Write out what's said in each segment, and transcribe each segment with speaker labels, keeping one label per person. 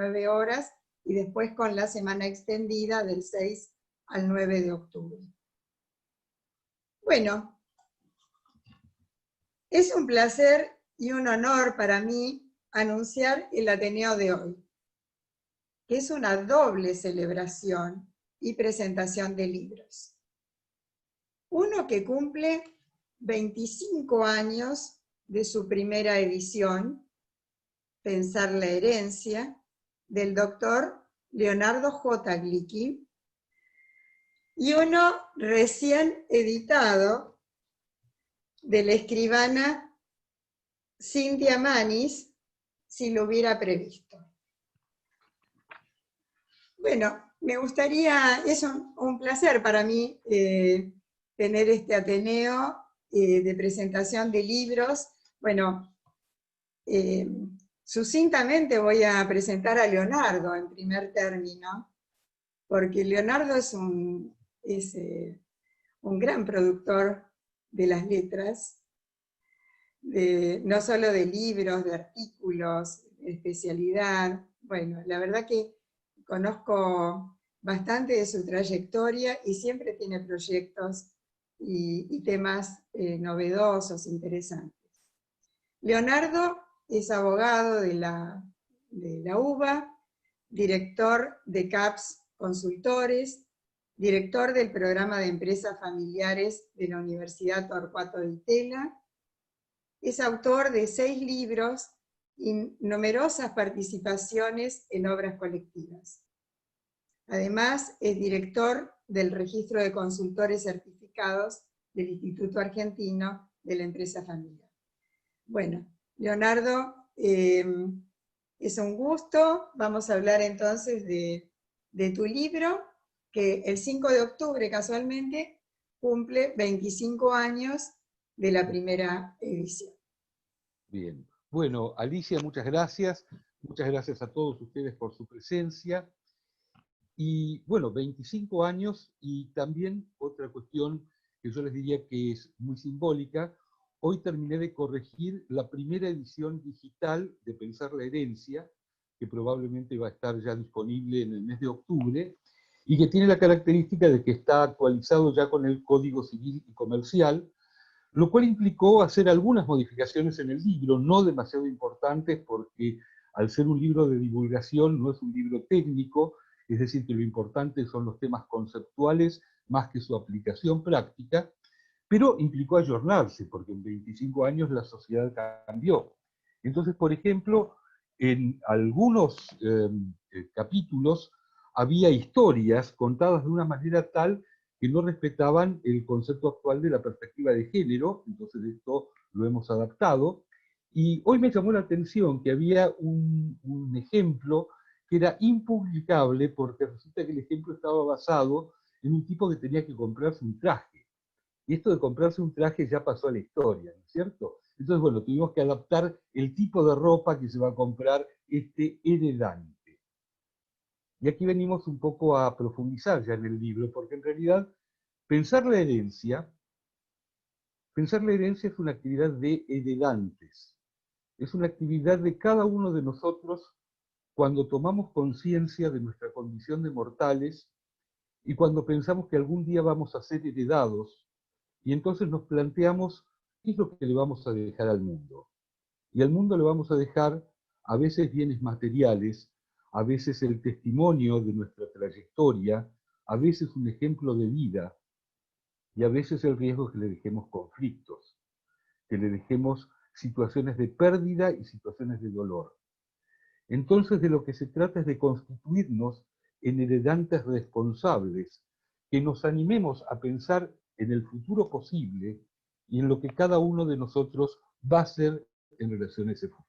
Speaker 1: 9 horas, y después con la semana extendida del 6 al 9 de octubre. Bueno, es un placer y un honor para mí anunciar el Ateneo de hoy, que es una doble celebración y presentación de libros. Uno que cumple 25 años de su primera edición, Pensar la herencia, del doctor Leonardo J. Glicky, y uno recién editado de la escribana Cintia Manis, Si lo hubiera previsto. Bueno, me gustaría, es un placer para mí tener este Ateneo de presentación de libros. Bueno, sucintamente voy a presentar a Leonardo en primer término, porque Leonardo es un gran productor de las letras, no solo de libros, de artículos, de especialidad. Bueno, la verdad que conozco bastante de su trayectoria y siempre tiene proyectos y temas novedosos, interesantes. Leonardo es abogado de la UBA, director de CAPS Consultores, director del programa de empresas familiares de la Universidad Torcuato Di Tella, es autor de 6 libros y numerosas participaciones en obras colectivas. Además, es director del Registro de Consultores Certificados del Instituto Argentino de la Empresa Familiar. Bueno, Leonardo, es un gusto. Vamos a hablar entonces de tu libro, que el 5 de octubre casualmente cumple 25 años de la primera edición.
Speaker 2: Bien. Bueno, Alicia, muchas gracias. Muchas gracias a todos ustedes por su presencia. Y bueno, 25 años y también otra cuestión que yo les diría que es muy simbólica. Hoy terminé de corregir la primera edición digital de Pensar la herencia, que probablemente va a estar ya disponible en el mes de octubre, y que tiene la característica de que está actualizado ya con el Código Civil y Comercial, lo cual implicó hacer algunas modificaciones en el libro, no demasiado importantes porque al ser un libro de divulgación no es un libro técnico, es decir, que lo importante son los temas conceptuales más que su aplicación práctica, pero implicó ayornarse, porque en 25 años la sociedad cambió. Entonces, por ejemplo, en algunos capítulos había historias contadas de una manera tal que no respetaban el concepto actual de la perspectiva de género, entonces esto lo hemos adaptado. Y hoy me llamó la atención que había un ejemplo que era impublicable porque resulta que el ejemplo estaba basado en un tipo que tenía que comprarse un traje. Y esto de comprarse un traje ya pasó a la historia, ¿no es cierto? Entonces, bueno, tuvimos que adaptar el tipo de ropa que se va a comprar este heredante. Y aquí venimos un poco a profundizar ya en el libro, porque en realidad pensar la herencia es una actividad de heredantes. Es una actividad de cada uno de nosotros cuando tomamos conciencia de nuestra condición de mortales y cuando pensamos que algún día vamos a ser heredados, y entonces nos planteamos qué es lo que le vamos a dejar al mundo. Y al mundo le vamos a dejar a veces bienes materiales, a veces el testimonio de nuestra trayectoria, a veces un ejemplo de vida, y a veces el riesgo que le dejemos conflictos, que le dejemos situaciones de pérdida y situaciones de dolor. Entonces de lo que se trata es de constituirnos en heredantes responsables, que nos animemos a pensar en el futuro posible y en lo que cada uno de nosotros va a hacer en relación a ese futuro.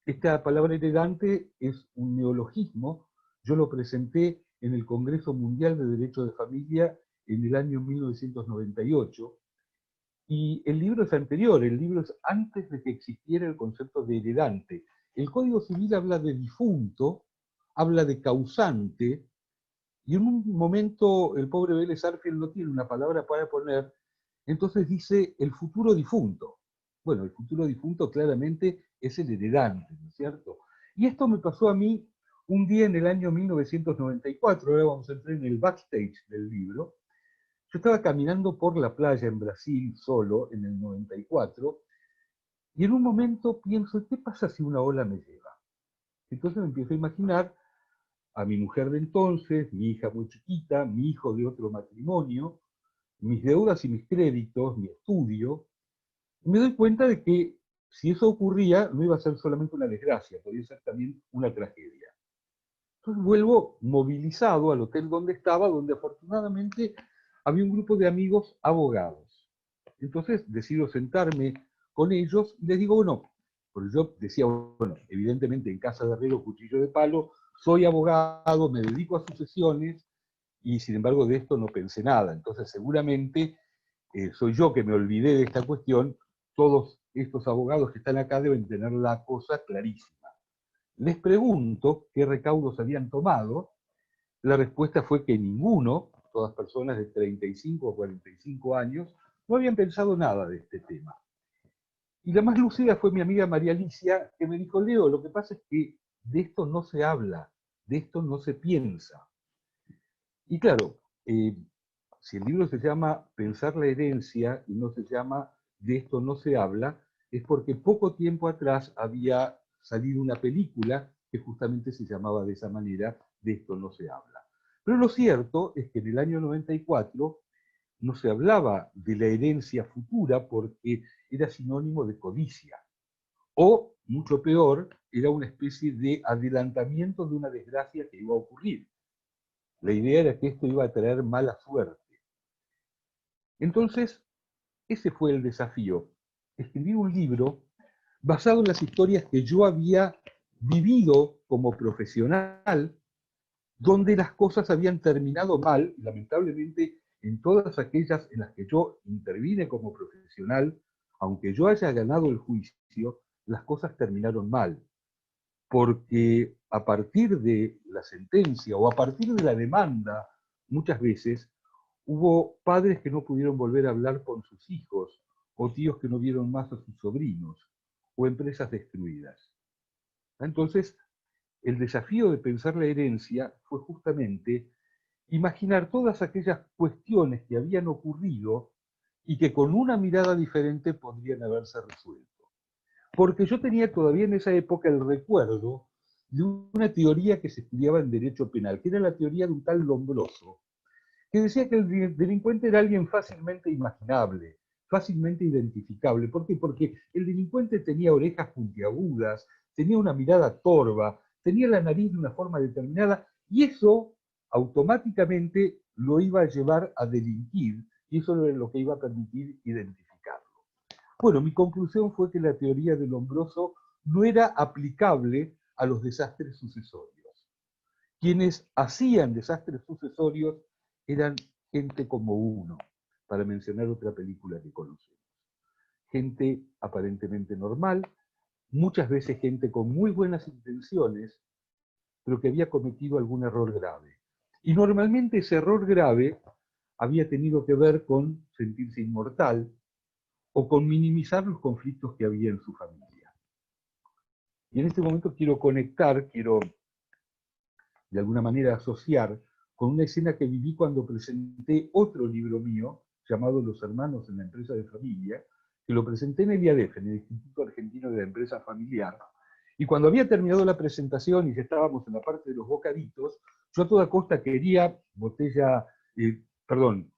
Speaker 2: Esta palabra heredante es un neologismo, yo lo presenté en el Congreso Mundial de Derecho de Familia en el año 1998, y el libro es anterior, el libro es antes de que existiera el concepto de heredante. El Código Civil habla de difunto, habla de causante, y en un momento el pobre Vélez Arfield no tiene una palabra para poner, entonces dice el futuro difunto. Bueno, el futuro difunto claramente es el heredante, ¿no es cierto? Y esto me pasó a mí un día en el año 1994, ahora vamos a entrar en el backstage del libro. Yo estaba caminando por la playa en Brasil solo en el 94 y en un momento pienso, ¿qué pasa si una ola me lleva? Entonces me empiezo a imaginar a mi mujer de entonces, mi hija muy chiquita, mi hijo de otro matrimonio, mis deudas y mis créditos, mi estudio. Y me doy cuenta de que si eso ocurría, no iba a ser solamente una desgracia, podía ser también una tragedia. Entonces vuelvo movilizado al hotel donde estaba, donde afortunadamente había un grupo de amigos abogados. Entonces decido sentarme con ellos y les digo, bueno, porque yo decía, bueno, evidentemente en casa de herrero, cuchillo de palo, soy abogado, me dedico a sucesiones y sin embargo de esto no pensé nada. Entonces seguramente soy yo que me olvidé de esta cuestión, todos estos abogados que están acá deben tener la cosa clarísima. Les pregunto qué recaudos habían tomado. La respuesta fue que ninguno, todas personas de 35 o 45 años, no habían pensado nada de este tema. Y la más lúcida fue mi amiga María Alicia, que me dijo, Leo, lo que pasa es que de esto no se habla, de esto no se piensa. Y claro, si el libro se llama Pensar la herencia y no se llama De esto no se habla, es porque poco tiempo atrás había salido una película que justamente se llamaba de esa manera, De esto no se habla. Pero lo cierto es que en el año 94 no se hablaba de la herencia futura porque era sinónimo de codicia. O, mucho peor, era una especie de adelantamiento de una desgracia que iba a ocurrir. La idea era que esto iba a traer mala suerte. Entonces, ese fue el desafío, escribir un libro basado en las historias que yo había vivido como profesional, donde las cosas habían terminado mal, y lamentablemente en todas aquellas en las que yo intervine como profesional, aunque yo haya ganado el juicio, las cosas terminaron mal, porque a partir de la sentencia o a partir de la demanda, muchas veces hubo padres que no pudieron volver a hablar con sus hijos, o tíos que no vieron más a sus sobrinos, o empresas destruidas. Entonces, el desafío de pensar la herencia fue justamente imaginar todas aquellas cuestiones que habían ocurrido y que con una mirada diferente podrían haberse resuelto. Porque yo tenía todavía en esa época el recuerdo de una teoría que se estudiaba en derecho penal, que era la teoría de un tal Lombroso, que decía que el delincuente era alguien fácilmente imaginable, fácilmente identificable. ¿Por qué? Porque el delincuente tenía orejas puntiagudas, tenía una mirada torva, tenía la nariz de una forma determinada, y eso automáticamente lo iba a llevar a delinquir, y eso era lo que iba a permitir identificarlo. Bueno, mi conclusión fue que la teoría del Lombroso no era aplicable a los desastres sucesorios. Quienes hacían desastres sucesorios eran gente como uno, para mencionar otra película que conocemos. Gente aparentemente normal, muchas veces gente con muy buenas intenciones, pero que había cometido algún error grave. Y normalmente ese error grave había tenido que ver con sentirse inmortal o con minimizar los conflictos que había en su familia. Y en este momento quiero conectar, quiero de alguna manera asociar con una escena que viví cuando presenté otro libro mío, llamado Los Hermanos en la Empresa de Familia, que lo presenté en el IADEF, en el Instituto Argentino de la Empresa Familiar, y cuando había terminado la presentación y ya estábamos en la parte de los bocaditos, yo a toda costa quería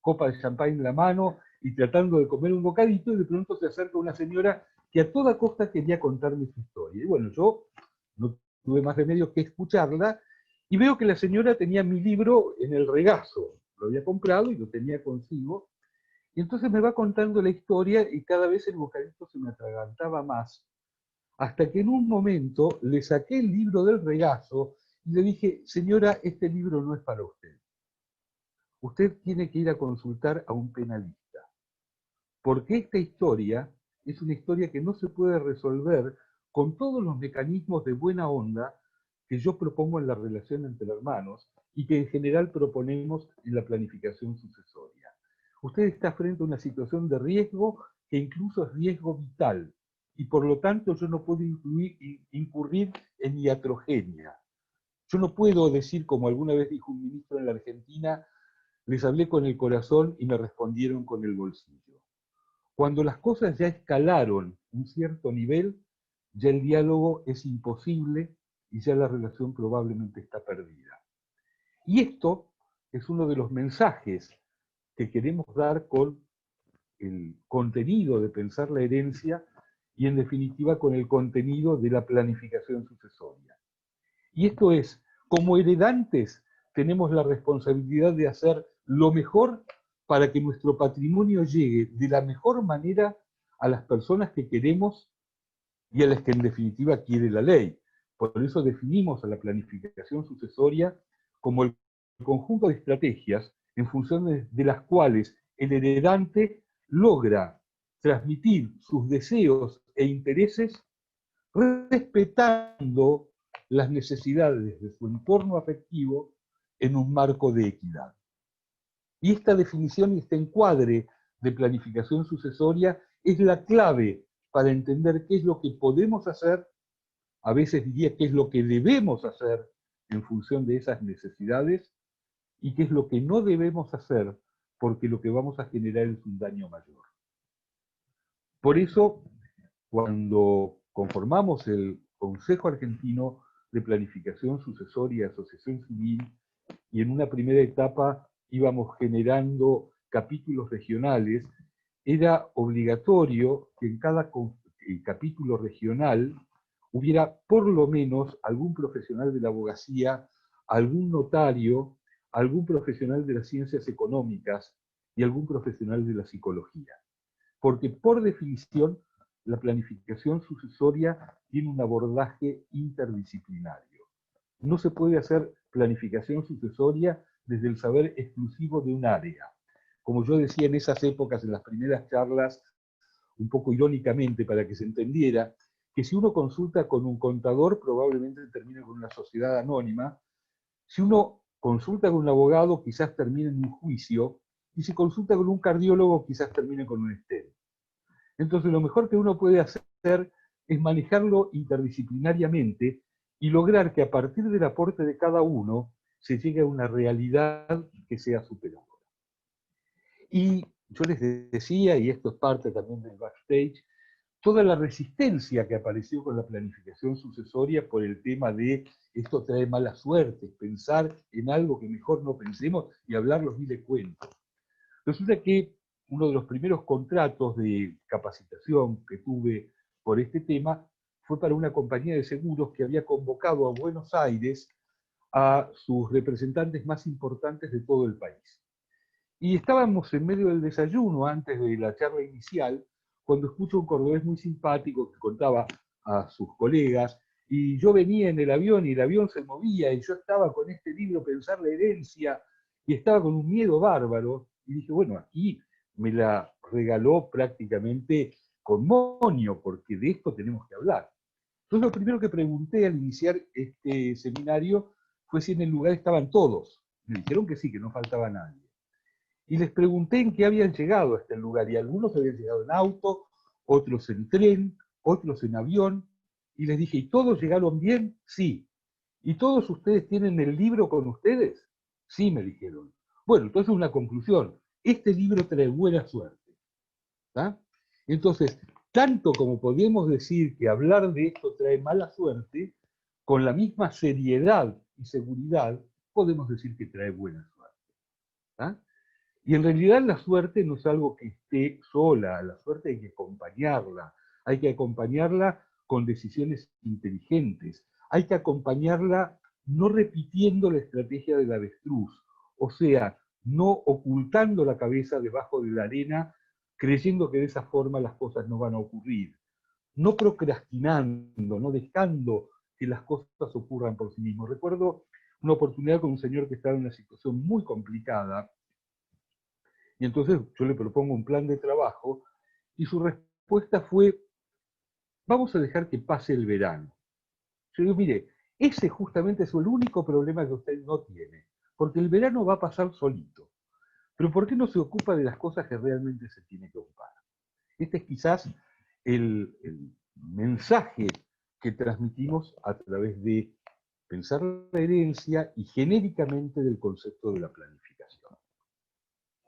Speaker 2: copa de champán en la mano y tratando de comer un bocadito, y de pronto se acerca una señora que a toda costa quería contarme su historia. Y bueno, yo no tuve más remedio que escucharla, y veo que la señora tenía mi libro en el regazo, lo había comprado y lo tenía consigo, y entonces me va contando la historia y cada vez el bocadito se me atragantaba más, hasta que en un momento le saqué el libro del regazo y le dije, señora, este libro no es para usted. Usted tiene que ir a consultar a un penalista, porque esta historia es una historia que no se puede resolver con todos los mecanismos de buena onda que yo propongo en la relación entre hermanos y que en general proponemos en la planificación sucesoria. Usted está frente a una situación de riesgo que incluso es riesgo vital, y por lo tanto yo no puedo incurrir en iatrogenia. Yo no puedo decir, como alguna vez dijo un ministro en la Argentina, les hablé con el corazón y me respondieron con el bolsillo. Cuando las cosas ya escalaron un cierto nivel, ya el diálogo es imposible y ya la relación probablemente está perdida. Y esto es uno de los mensajes que queremos dar con el contenido de pensar la herencia y en definitiva con el contenido de la planificación sucesoria. Y esto es, como heredantes tenemos la responsabilidad de hacer lo mejor para que nuestro patrimonio llegue de la mejor manera a las personas que queremos y a las que en definitiva quiere la ley. Por eso definimos a la planificación sucesoria como el conjunto de estrategias en función de las cuales el heredante logra transmitir sus deseos e intereses respetando las necesidades de su entorno afectivo en un marco de equidad. Y esta definición y este encuadre de planificación sucesoria es la clave para entender qué es lo que podemos hacer, a veces diría qué es lo que debemos hacer en función de esas necesidades, y qué es lo que no debemos hacer porque lo que vamos a generar es un daño mayor. Por eso, cuando conformamos el Consejo Argentino de Planificación Sucesoria y Asociación Civil, y en una primera etapa íbamos generando capítulos regionales, era obligatorio que en cada capítulo regional hubiera por lo menos algún profesional de la abogacía, algún notario, algún profesional de las ciencias económicas y algún profesional de la psicología. Porque por definición la planificación sucesoria tiene un abordaje interdisciplinario. No se puede hacer planificación sucesoria desde el saber exclusivo de un área. Como yo decía en esas épocas, en las primeras charlas, un poco irónicamente para que se entendiera, que si uno consulta con un contador probablemente termine con una sociedad anónima, si uno consulta con un abogado quizás termine en un juicio, y si consulta con un cardiólogo quizás termine con un stent. Entonces lo mejor que uno puede hacer es manejarlo interdisciplinariamente y lograr que a partir del aporte de cada uno se llegue a una realidad que sea superadora. Y yo les decía, y esto es parte también del backstage, toda la resistencia que apareció con la planificación sucesoria por el tema de esto trae mala suerte, pensar en algo que mejor no pensemos y hablar los miles cuentos. Resulta que uno de los primeros contratos de capacitación que tuve por este tema fue para una compañía de seguros que había convocado a Buenos Aires a sus representantes más importantes de todo el país. Y estábamos en medio del desayuno, antes de la charla inicial, cuando escucho un cordobés muy simpático que contaba a sus colegas, y yo venía en el avión y el avión se movía, y yo estaba con este libro, Pensar la herencia, y estaba con un miedo bárbaro, y dije, bueno, aquí me la regaló prácticamente con moño, porque de esto tenemos que hablar. Entonces lo primero que pregunté al iniciar este seminario fue si en el lugar estaban todos. Me dijeron que sí, que no faltaba nadie. Y les pregunté en qué habían llegado a este lugar, y algunos habían llegado en auto, otros en tren, otros en avión, y les dije, ¿y todos llegaron bien? Sí. ¿Y todos ustedes tienen el libro con ustedes? Sí, me dijeron. Bueno, entonces una conclusión, este libro trae buena suerte. ¿Tá? Entonces, tanto como podemos decir que hablar de esto trae mala suerte, con la misma seriedad y seguridad podemos decir que trae buena suerte. ¿Tá? Y en realidad la suerte no es algo que esté sola, la suerte hay que acompañarla con decisiones inteligentes, hay que acompañarla no repitiendo la estrategia del avestruz, o sea, no ocultando la cabeza debajo de la arena, creyendo que de esa forma las cosas no van a ocurrir, no procrastinando, no dejando que las cosas ocurran por sí mismos. Recuerdo una oportunidad con un señor que estaba en una situación muy complicada, y entonces yo le propongo un plan de trabajo y su respuesta fue, vamos a dejar que pase el verano. Yo digo, mire, ese justamente es el único problema que usted no tiene, porque el verano va a pasar solito. Pero ¿por qué no se ocupa de las cosas que realmente se tiene que ocupar? Este es quizás el mensaje que transmitimos a través de pensar la herencia y genéricamente del concepto de la planificación.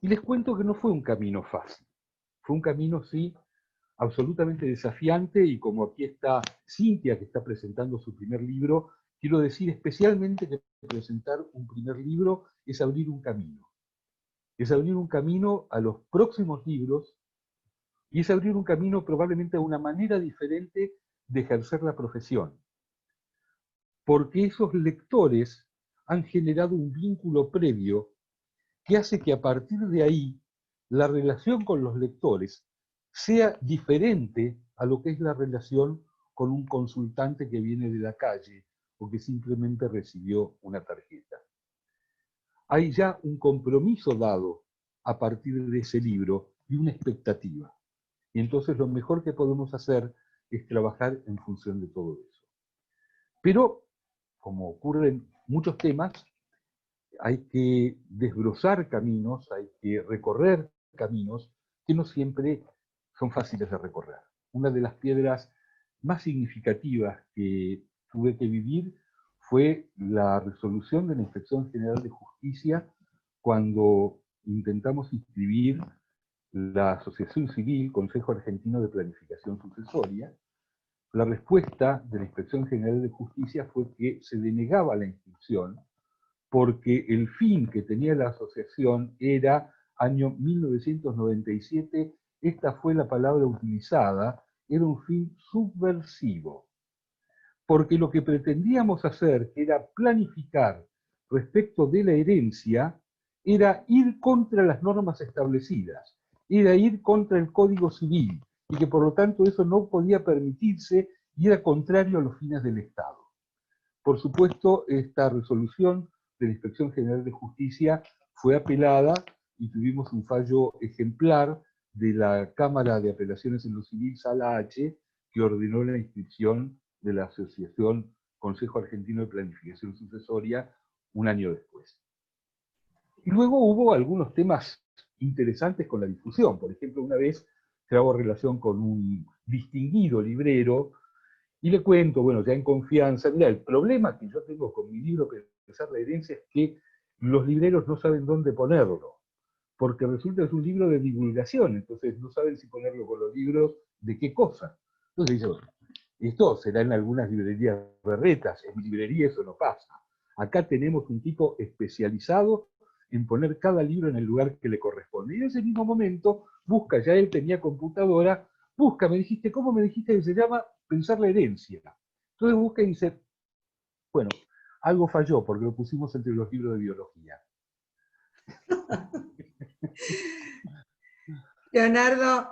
Speaker 2: Y les cuento que no fue un camino fácil, fue un camino, sí, absolutamente desafiante, y como aquí está Cintia, que está presentando su primer libro, quiero decir especialmente que presentar un primer libro es abrir un camino. Es abrir un camino a los próximos libros, y es abrir un camino probablemente a una manera diferente de ejercer la profesión. Porque esos lectores han generado un vínculo previo que hace que a partir de ahí la relación con los lectores sea diferente a lo que es la relación con un consultante que viene de la calle o que simplemente recibió una tarjeta. Hay ya un compromiso dado a partir de ese libro y una expectativa. Y entonces lo mejor que podemos hacer es trabajar en función de todo eso. Pero, como ocurre en muchos temas, hay que desbrozar caminos, hay que recorrer caminos que no siempre son fáciles de recorrer. Una de las piedras más significativas que tuve que vivir fue la resolución de la Inspección General de Justicia cuando intentamos inscribir la Asociación Civil Consejo Argentino de Planificación Sucesoria. La respuesta de la Inspección General de Justicia fue que se denegaba la inscripción porque el fin que tenía la asociación era año 1997, esta fue la palabra utilizada, era un fin subversivo. Porque lo que pretendíamos hacer, que era planificar respecto de la herencia, era ir contra las normas establecidas, era ir contra el Código Civil, y que por lo tanto eso no podía permitirse y era contrario a los fines del Estado. Por supuesto, esta resolución de la Inspección General de Justicia fue apelada y tuvimos un fallo ejemplar de la Cámara de Apelaciones en lo Civil, Sala H, que ordenó la inscripción de la Asociación Consejo Argentino de Planificación Sucesoria un año después. Y luego hubo algunos temas interesantes con la difusión. Por ejemplo, una vez traigo relación con un distinguido librero y le cuento, bueno, ya en confianza, mira, el problema que yo tengo con mi libro Pensar la Herencia es que los libreros no saben dónde ponerlo, porque resulta que es un libro de divulgación, entonces no saben si ponerlo con los libros de qué cosa. Entonces dice, bueno, esto será en algunas librerías berretas, en mi librería eso no pasa. Acá tenemos un tipo especializado en poner cada libro en el lugar que le corresponde. Y en ese mismo momento busca, ya él tenía computadora, busca, me dijiste, ¿cómo me dijiste que se llama? Pensar la Herencia. Entonces busca y dice, bueno, algo falló porque lo pusimos entre los libros de biología.
Speaker 1: Leonardo,